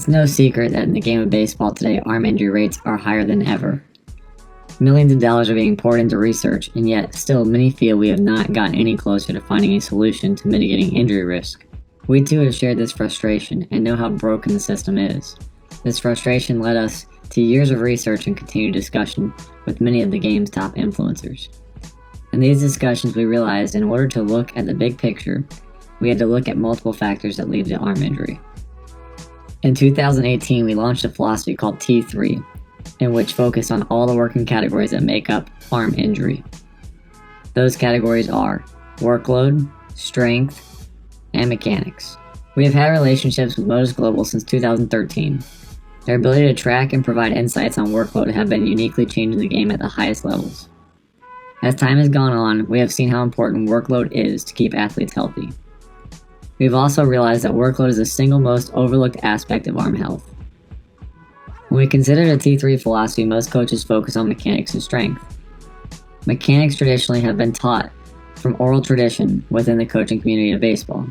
It's no secret that in the game of baseball today, arm injury rates are higher than ever. Millions of dollars are being poured into research, and yet still many feel we have not gotten any closer to finding a solution to mitigating injury risk. We too have shared this frustration and know how broken the system is. This frustration led us to years of research and continued discussion with many of the game's top influencers. In these discussions, we realized in order to look at the big picture, we had to look at multiple factors that lead to arm injury. In 2018, we launched a philosophy called T3, in which focused on all the working categories that make up arm injury. Those categories are workload, strength, and mechanics. We have had relationships with Motus Global since 2013. Their ability to track and provide insights on workload have been uniquely changing the game at the highest levels. As time has gone on, we have seen how important workload is to keep athletes healthy. We've also realized that workload is the single most overlooked aspect of arm health. When we consider the T3 philosophy, most coaches focus on mechanics and strength. Mechanics traditionally have been taught from oral tradition within the coaching community of baseball.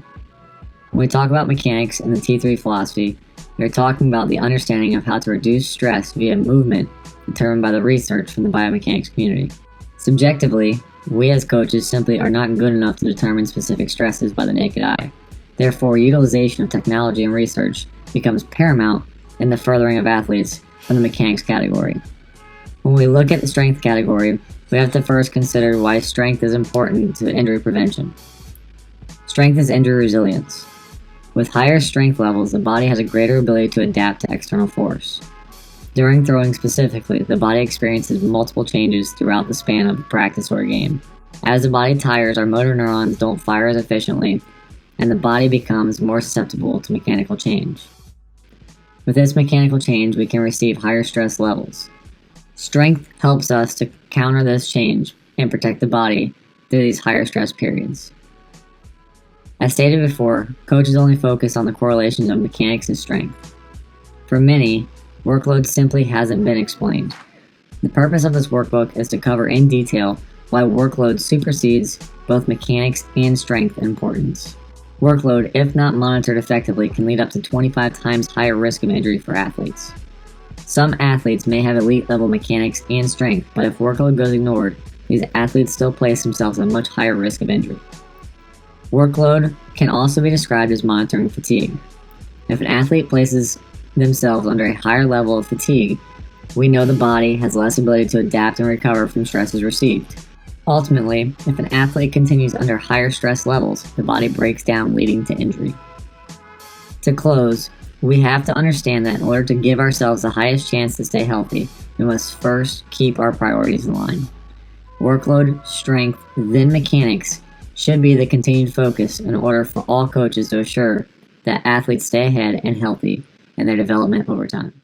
When we talk about mechanics in the T3 philosophy, we are talking about the understanding of how to reduce stress via movement determined by the research from the biomechanics community. Subjectively, we as coaches simply are not good enough to determine specific stresses by the naked eye. Therefore, utilization of technology and research becomes paramount in the furthering of athletes from the mechanics category. When we look at the strength category, we have to first consider why strength is important to injury prevention. Strength is injury resilience. With higher strength levels, the body has a greater ability to adapt to external force. During throwing specifically, the body experiences multiple changes throughout the span of a practice or a game. As the body tires, our motor neurons don't fire as efficiently, and the body becomes more susceptible to mechanical change. With this mechanical change, we can receive higher stress levels. Strength helps us to counter this change and protect the body through these higher stress periods. As stated before, coaches only focus on the correlations of mechanics and strength. For many, workload simply hasn't been explained. The purpose of this workbook is to cover in detail why workload supersedes both mechanics and strength in importance. Workload, if not monitored effectively, can lead up to 25 times higher risk of injury for athletes. Some athletes may have elite level mechanics and strength, but if workload goes ignored, these athletes still place themselves at a much higher risk of injury. Workload can also be described as monitoring fatigue. If an athlete places themselves under a higher level of fatigue, we know the body has less ability to adapt and recover from stresses received. Ultimately, if an athlete continues under higher stress levels, the body breaks down, leading to injury. To close, we have to understand that in order to give ourselves the highest chance to stay healthy, we must first keep our priorities in line. Workload, strength, then mechanics should be the continued focus in order for all coaches to assure that athletes stay ahead and healthy in their development over time.